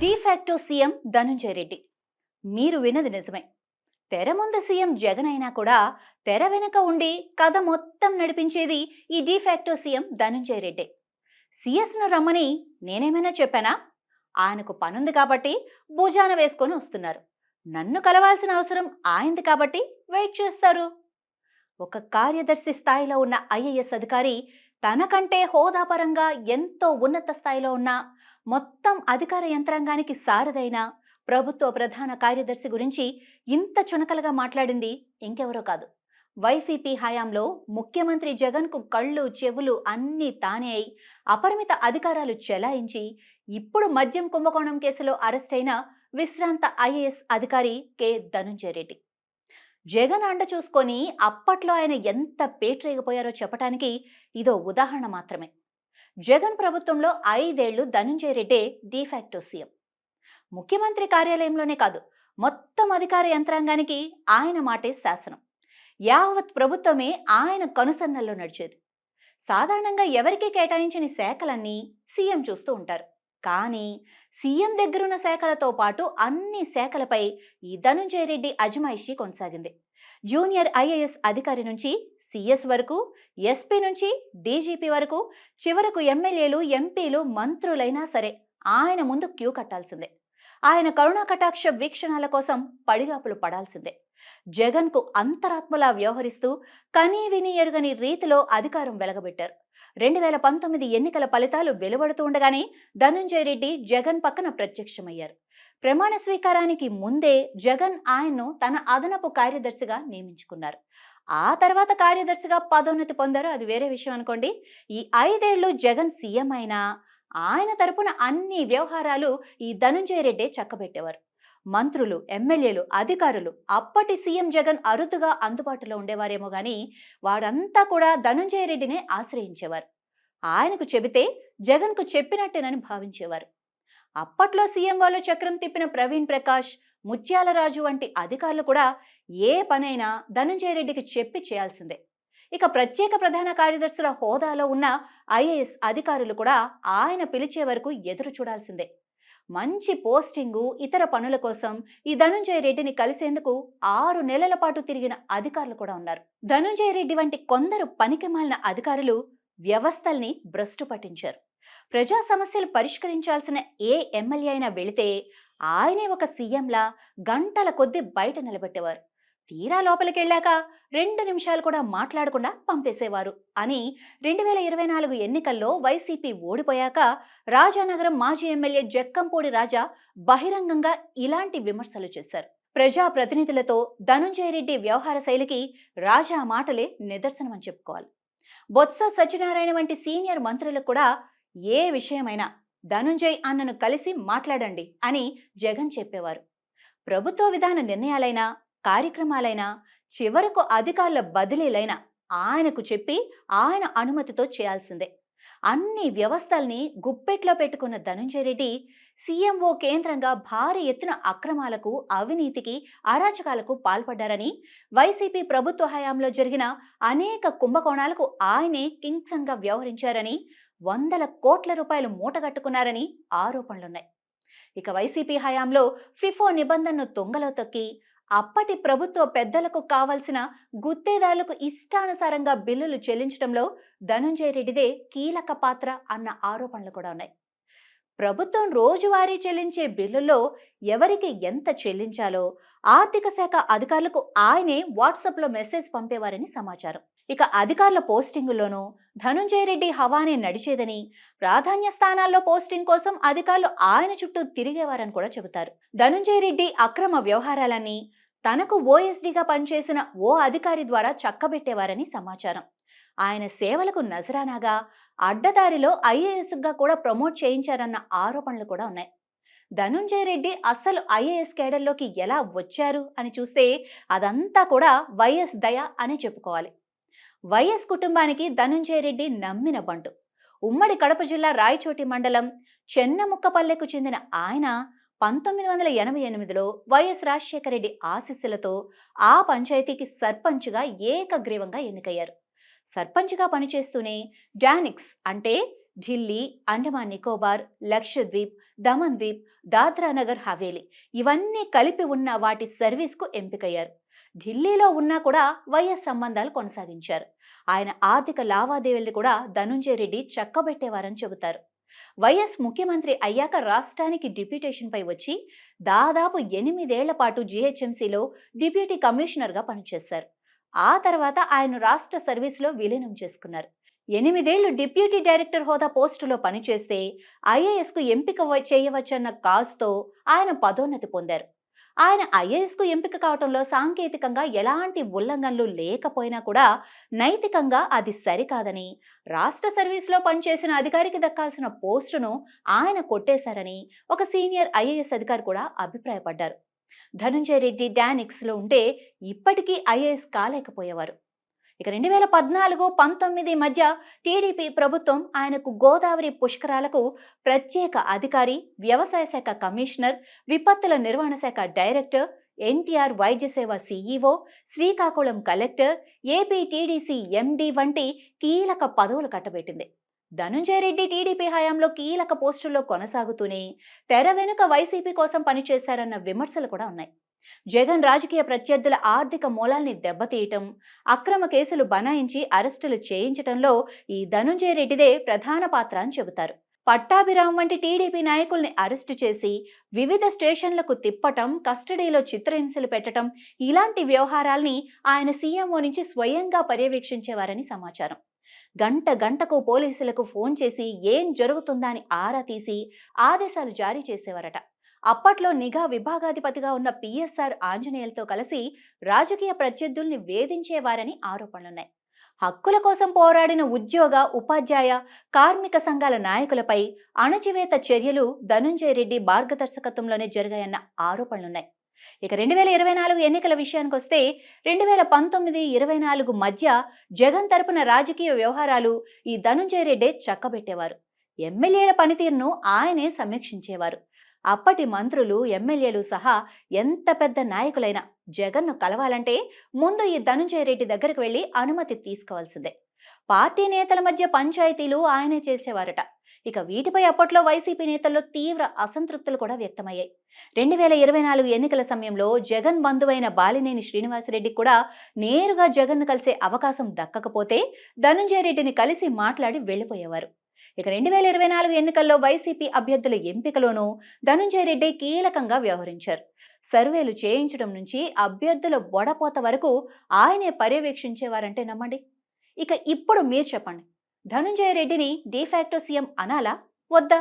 De facto CM Dhanunjaya Reddy. మీరు విన్నది నిజమే. తెర ముందు సీఎం జగన్ అయినా కూడా తెర వెనుక ఉండి కథ మొత్తం నడిపించేది ఈ డీఫాక్టో సీఎం ధనుంజయ రెడ్డి. సీఎస్ను రమ్మని నేనేమైనా చెప్పానా? ఆయనకు పనుంది కాబట్టి భుజాన వేసుకొని వస్తున్నారు. నన్ను కలవాల్సిన అవసరం ఆయనది కాబట్టి వెయిట్ చేస్తారు. ఒక కార్యదర్శి స్థాయిలో ఉన్న ఐఏఎస్ అధికారి తనకంటే హోదాపరంగా ఎంతో ఉన్నత స్థాయిలో ఉన్న మొత్తం అధికార యంత్రాంగానికి సారథైన ప్రభుత్వ ప్రధాన కార్యదర్శి గురించి ఇంత చునకలుగా మాట్లాడింది ఇంకెవరో కాదు, వైసీపీ హయాంలో ముఖ్యమంత్రి జగన్కు కళ్ళు చెవులు అన్నీ తానే అయి అపరిమిత అధికారాలు చెలాయించి ఇప్పుడు మద్యం కుంభకోణం కేసులో అరెస్ట్ అయిన విశ్రాంత ఐఏఎస్ అధికారి కె ధనుంజయ రెడ్డి. జగన్ అండ చూసుకొని అప్పట్లో ఆయన ఎంత పేట్రేగిపోయారో చెప్పటానికి ఇదో ఉదాహరణ మాత్రమే. జగన్ ప్రభుత్వంలో 5 ఏళ్లు ధనుంజయ రెడ్డే డీఫాక్టో సీఎం. ముఖ్యమంత్రి కార్యాలయంలోనే కాదు, మొత్తం అధికార యంత్రాంగానికి ఆయన మాటే శాసనం. యావత్ ప్రభుత్వమే ఆయన కనుసన్నల్లో నడిచేది. సాధారణంగా ఎవరికి కేటాయించని శాఖలన్నీ సీఎం చూస్తూ ఉంటారు. కానీ సీఎం దగ్గరున్న శాఖలతో పాటు అన్ని శాఖలపై ఈ ధనుంజయ రెడ్డి అజమాయిషీ కొనసాగింది. జూనియర్ ఐఏఎస్ అధికారి నుంచి సిఎస్ వరకు, ఎస్పీ నుంచి డీజీపీ వరకు, చివరకు ఎమ్మెల్యేలు, ఎంపీలు, మంత్రులైనా సరే ఆయన ముందు క్యూ కట్టాల్సిందే. ఆయన కరుణా కటాక్ష వీక్షణాల కోసం పడిగాపులు పడాల్సిందే. జగన్కు అంతరాత్మలా వ్యవహరిస్తూ కనీ విని ఎరుగని రీతిలో అధికారం వెలగబెట్టారు. 2019 ఎన్నికల ఫలితాలు వెలువడుతూ ఉండగానే ధనుంజయ రెడ్డి జగన్ పక్కన ప్రత్యక్షమయ్యారు. ప్రమాణ స్వీకారానికి ముందే జగన్ ఆయన్ను తన అదనపు కార్యదర్శిగా నియమించుకున్నారు. ఆ తర్వాత కార్యదర్శిగా పదోన్నతి పొందారు, అది వేరే విషయం అనుకోండి. ఈ 5 ఏళ్లు జగన్ సీఎం అయినా ఆయన తరపున అన్ని వ్యవహారాలు ఈ ధనుంజయ రెడ్డే చక్కబెట్టేవారు. మంత్రులు, ఎమ్మెల్యేలు, అధికారులు అప్పటి సీఎం జగన్ అరుదుగా అందుబాటులో ఉండేవారేమో గాని వారంతా కూడా ధనుంజయ రెడ్డినే ఆశ్రయించేవారు. ఆయనకు చెబితే జగన్కు చెప్పినట్టేనని భావించేవారు. అప్పట్లో సీఎం వాళ్ళు చక్రం తిప్పిన ప్రవీణ్ ప్రకాష్, ముత్యాలరాజు వంటి అధికారులు కూడా ఏ పనైనా ధనుంజయ రెడ్డికి చెప్పి చేయాల్సిందే. ఇక ప్రత్యేక ప్రధాన కార్యదర్శుల హోదాలో ఉన్న ఐఏఎస్ అధికారులు కూడా ఆయన పిలిచే వరకు ఎదురు చూడాల్సిందే. మంచి పోస్టింగు, ఇతర పనుల కోసం ఈ ధనుంజయ రెడ్డిని కలిసేందుకు 6 నెలల పాటు తిరిగిన అధికారులు కూడా ఉన్నారు. ధనుంజయ రెడ్డి వంటి కొందరు పనికిమాలిన అధికారులు వ్యవస్థల్ని భ్రష్టు పట్టించారు. ప్రజా సమస్యలు పరిష్కరించాల్సిన ఏ ఎమ్మెల్యే అయినా వెళితే ఆయనే ఒక సీఎంలా గంటల కొద్దీ బయట నిలబెట్టేవారు. తీరా లోపలికెళ్ళాక 2 నిమిషాలు కూడా మాట్లాడకుండా పంపేసేవారు అని 2024 ఎన్నికల్లో వైసీపీ ఓడిపోయాక రాజానగరం మాజీ ఎమ్మెల్యే జక్కంపూడి రాజా బహిరంగంగా ఇలాంటి విమర్శలు చేశారు. ప్రజా ప్రతినిధులతో ధనుంజయ రెడ్డి వ్యవహార శైలికి రాజా మాటలే నిదర్శనమని చెప్పుకోవాలి. బొత్స సత్యనారాయణ వంటి సీనియర్ మంత్రులకు కూడా ఏ విషయమైనా ధనుంజయ్ అన్నను కలిసి మాట్లాడండి అని జగన్ చెప్పేవారు. ప్రభుత్వ విధాన నిర్ణయాలైనా, కార్యక్రమాలైనా, చివరకు అధికారుల బదిలీలైనా ఆయనకు చెప్పి ఆయన అనుమతితో చేయాల్సిందే. అన్ని వ్యవస్థల్ని గుప్పెట్లో పెట్టుకున్న ధనుంజయ రెడ్డి సీఎంఓ కేంద్రంగా భారీ ఎత్తున అక్రమాలకు, అవినీతికి, అరాచకాలకు పాల్పడ్డారని, వైసీపీ ప్రభుత్వ హయాంలో జరిగిన అనేక కుంభకోణాలకు ఆయనే కింగ్సన్గా వ్యవహరించారని, వందల కోట్ల రూపాయలు మూటగట్టుకున్నారని ఆరోపణలున్నాయి. ఇక వైసీపీ హయాంలో ఫిఫో నిబంధనను తొంగలో తొక్కి అప్పటి ప్రభుత్వ పెద్దలకు కావలసిన గుత్తేదారులకు ఇష్టానుసారంగా బిల్లులు చెల్లించడంలో ధనుంజయ రెడ్డిదే కీలక పాత్ర అన్న ఆరోపణలు కూడా ఉన్నాయి. ప్రభుత్వం రోజువారీ చెల్లించే బిల్లుల్లో ఎవరికి ఎంత చెల్లించాలో ఆర్థిక శాఖ అధికారులకు ఆయనే వాట్సాప్లో మెసేజ్ పంపేవారని సమాచారం. ఇక అధికారుల పోస్టింగుల్లోనూ ధనుంజయ రెడ్డి హవానే నడిచేదని, ప్రాధాన్య స్థానాల్లో పోస్టింగ్ కోసం అధికారులు ఆయన చుట్టూ తిరిగేవారని కూడా చెబుతారు. ధనుంజయ రెడ్డి అక్రమ వ్యవహారాలన్నీ తనకు ఓఎస్డీగా పనిచేసిన ఓ అధికారి ద్వారా చక్కబెట్టేవారని సమాచారం. ఆయన సేవలకు నజరానాగా అడ్డదారిలో ఐఏఎస్గా కూడా ప్రమోట్ చేయించారన్న ఆరోపణలు కూడా ఉన్నాయి. ధనుంజయ రెడ్డి అసలు ఐఏఎస్ కేడర్లోకి ఎలా వచ్చారు అని చూస్తే అదంతా కూడా వైఎస్ దయ అని చెప్పుకోవాలి. వైఎస్ కుటుంబానికి ధనుంజయ రెడ్డి నమ్మిన బంటు. ఉమ్మడి కడప జిల్లా రాయచోటి మండలం చెన్నముక్కపల్లెకు చెందిన ఆయన 1988లో వైఎస్ రాజశేఖర రెడ్డి ఆశీస్సులతో ఆ పంచాయతీకి సర్పంచ్గా ఏకగ్రీవంగా ఎన్నికయ్యారు. సర్పంచ్గా పనిచేస్తూనే డానిక్స్ అంటే ఢిల్లీ, అండమాన్ నికోబార్, లక్షద్వీప్, దమన్ ద్వీప్, దాద్రా నగర్ హవేలీ ఇవన్నీ కలిపి ఉన్న వాటి సర్వీస్కు ఎంపికయ్యారు. ఢిల్లీలో ఉన్నా కూడా వైఎస్ సంబంధాలు కొనసాగించారు. ఆయన ఆర్థిక లావాదేవీల్ని కూడా ధనుంజయ రెడ్డి చక్కబెట్టేవారని చెబుతారు. వైఎస్ ముఖ్యమంత్రి అయ్యాక రాష్ట్రానికి డిప్యూటేషన్పై వచ్చి దాదాపు 8 ఏళ్ల పాటు జీహెచ్ఎంసీలో డిప్యూటీ కమిషనర్గా పనిచేశారు. ఆ తర్వాత ఆయన రాష్ట్ర సర్వీసులో విలీనం చేసుకున్నారు. 8 ఏళ్లు డిప్యూటీ డైరెక్టర్ హోదా పోస్టులో పనిచేస్తే ఐఏఎస్కు ఎంపిక చేయవచ్చన్న కాజ్తో ఆయన పదోన్నతి పొందారు. ఆయన ఐఏఎస్కు ఎంపిక కావడంలో సాంకేతికంగా ఎలాంటి ఉల్లంఘనలు లేకపోయినా కూడా నైతికంగా అది సరికాదని, రాష్ట్ర సర్వీస్లో పనిచేసిన అధికారికి దక్కాల్సిన పోస్టును ఆయన కొట్టేశారని ఒక సీనియర్ ఐఏఎస్ అధికారి కూడా అభిప్రాయపడ్డారు. ధనుంజయ రెడ్డి డానిక్స్లో ఉంటే ఇప్పటికీ ఐఏఎస్ కాలేకపోయేవారు. ఇక 2014-19 మధ్య టీడీపీ ప్రభుత్వం ఆయనకు గోదావరి పుష్కరాలకు ప్రత్యేక అధికారి, వ్యవసాయ శాఖ కమిషనర్, విపత్తుల నిర్వహణ శాఖ డైరెక్టర్, ఎన్టీఆర్ వైద్య సేవ CEO, Srikakulam collector, AP TDC MD వంటి కీలక పదవులు కట్టబెట్టింది. ధనుంజయ రెడ్డి టీడీపీ హయాంలో కీలక పోస్టుల్లో కొనసాగుతూనే తెర వెనుక వైసీపీ కోసం పనిచేశారన్న విమర్శలు కూడా ఉన్నాయి. జగన్ రాజకీయ ప్రత్యర్థుల ఆర్థిక మూలాల్ని దెబ్బతీయటం, అక్రమ కేసులు బనాయించి అరెస్టులు చేయించటంలో ఈ ధనుంజయ రెడ్డిదే ప్రధాన పాత్ర అని చెబుతారు. పట్టాభిరామ్ వంటి టీడీపీ నాయకుల్ని అరెస్టు చేసి వివిధ స్టేషన్లకు తిప్పటం, కస్టడీలో చిత్రహింసలు పెట్టడం ఇలాంటి వ్యవహారాల్ని ఆయన సీఎంఓ నుంచి స్వయంగా పర్యవేక్షించేవారని సమాచారం. గంటకు పోలీసులకు ఫోన్ చేసి ఏం జరుగుతుందా అని ఆరా తీసి ఆదేశాలు జారీ చేసేవారట. అప్పట్లో నిఘా విభాగాధిపతిగా ఉన్న పిఎస్ఆర్ ఆంజనేయులతో కలిసి రాజకీయ ప్రత్యర్థుల్ని వేధించేవారని ఆరోపణలున్నాయి. హక్కుల కోసం పోరాడిన ఉద్యోగ, ఉపాధ్యాయ, కార్మిక సంఘాల నాయకులపై అణచివేత చర్యలు ధనుంజయ రెడ్డి మార్గదర్శకత్వంలోనే జరిగాయన్న ఆరోపణలున్నాయి. ఇక 2024 ఎన్నికల విషయానికి వస్తే 2019-24 మధ్య జగన్ తరపున రాజకీయ వ్యవహారాలు ఈ ధనుంజయ రెడ్డే చక్కబెట్టేవారు. ఎమ్మెల్యేల పనితీరును ఆయనే సమీక్షించేవారు. అప్పటి మంత్రులు, ఎమ్మెల్యేలు సహా ఎంత పెద్ద నాయకులైనా జగన్ను కలవాలంటే ముందు ఈ ధనుంజయ రెడ్డి దగ్గరకు వెళ్లి అనుమతి తీసుకోవాల్సిందే. పార్టీ నేతల మధ్య పంచాయతీలు ఆయనే చేర్చేవారట. ఇక వీటిపై అప్పట్లో వైసీపీ నేతల్లో తీవ్ర అసంతృప్తులు కూడా వ్యక్తమయ్యాయి. 2024 ఎన్నికల సమయంలో జగన్ బంధువైన బాలినేని శ్రీనివాసరెడ్డి కూడా నేరుగా జగన్ను కలిసే అవకాశం దక్కకపోతే ధనుంజయ రెడ్డిని కలిసి మాట్లాడి వెళ్లిపోయేవారు. ఇక 2024 ఎన్నికల్లో వైసీపీ అభ్యర్థుల ఎంపికలోనూ ధనుంజయ రెడ్డి కీలకంగా వ్యవహరించారు. సర్వేలు చేయించడం నుంచి అభ్యర్థుల బొడపోత వరకు ఆయనే పర్యవేక్షించేవారంటే నమ్మండి. ఇక ఇప్పుడు మీరు చెప్పండి, ధనుంజయ రెడ్డిని డీఫాక్టో సీఎం అనాలా వద్దా?